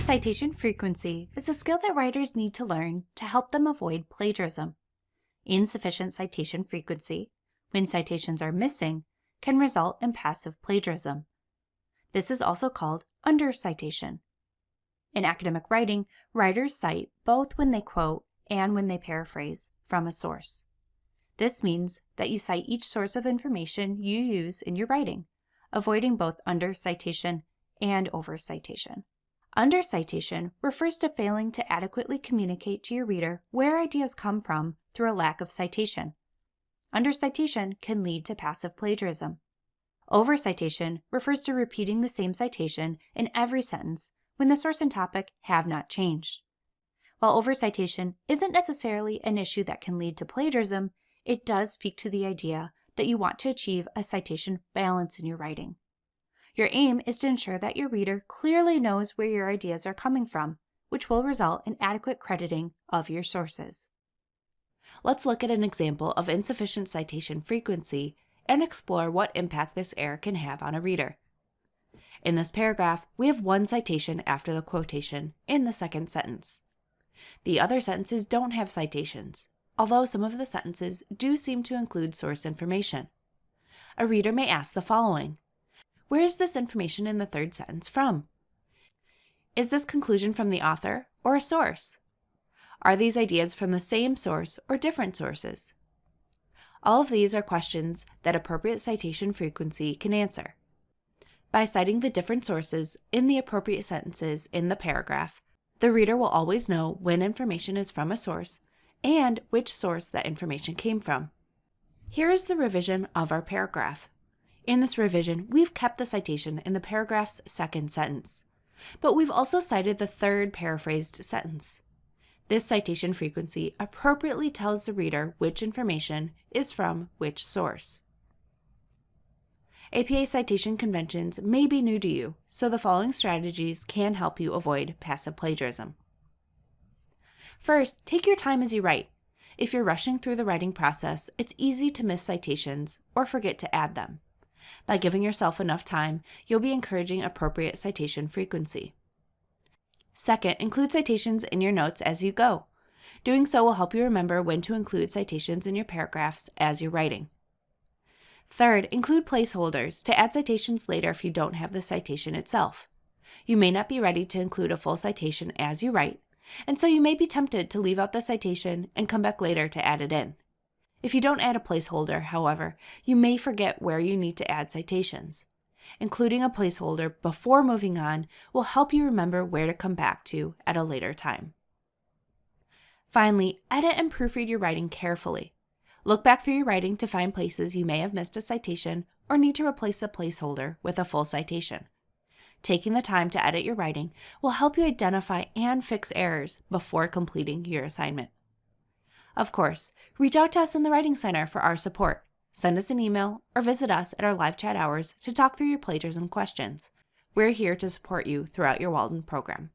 Citation frequency is a skill that writers need to learn to help them avoid plagiarism. Insufficient citation frequency, when citations are missing, can result in passive plagiarism. This is also called under-citation. In academic writing, writers cite both when they quote and when they paraphrase from a source. This means that you cite each source of information you use in your writing, avoiding both under-citation and over-citation. Under-citation refers to failing to adequately communicate to your reader where ideas come from through a lack of citation. Under-citation can lead to passive plagiarism. Over-citation refers to repeating the same citation in every sentence when the source and topic have not changed. While over-citation isn't necessarily an issue that can lead to plagiarism, it does speak to the idea that you want to achieve a citation balance in your writing. Your aim is to ensure that your reader clearly knows where your ideas are coming from, which will result in adequate crediting of your sources. Let's look at an example of insufficient citation frequency and explore what impact this error can have on a reader. In this paragraph, we have one citation after the quotation in the second sentence. The other sentences don't have citations, although some of the sentences do seem to include source information. A reader may ask the following: where is this information in the third sentence from? Is this conclusion from the author or a source? Are these ideas from the same source or different sources? All of these are questions that appropriate citation frequency can answer. By citing the different sources in the appropriate sentences in the paragraph, the reader will always know when information is from a source and which source that information came from. Here is the revision of our paragraph. In this revision, we've kept the citation in the paragraph's second sentence, but we've also cited the third paraphrased sentence. This citation frequency appropriately tells the reader which information is from which source. APA citation conventions may be new to you, so the following strategies can help you avoid passive plagiarism. First, take your time as you write. If you're rushing through the writing process, it's easy to miss citations or forget to add them. By giving yourself enough time, you'll be encouraging appropriate citation frequency. Second, include citations in your notes as you go. Doing so will help you remember when to include citations in your paragraphs as you're writing. Third, include placeholders to add citations later if you don't have the citation itself. You may not be ready to include a full citation as you write, and so you may be tempted to leave out the citation and come back later to add it in. If you don't add a placeholder, however, you may forget where you need to add citations. Including a placeholder before moving on will help you remember where to come back to at a later time. Finally, edit and proofread your writing carefully. Look back through your writing to find places you may have missed a citation or need to replace a placeholder with a full citation. Taking the time to edit your writing will help you identify and fix errors before completing your assignment. Of course, reach out to us in the Writing Center for our support. Send us an email or visit us at our live chat hours to talk through your plagiarism questions. We're here to support you throughout your Walden program.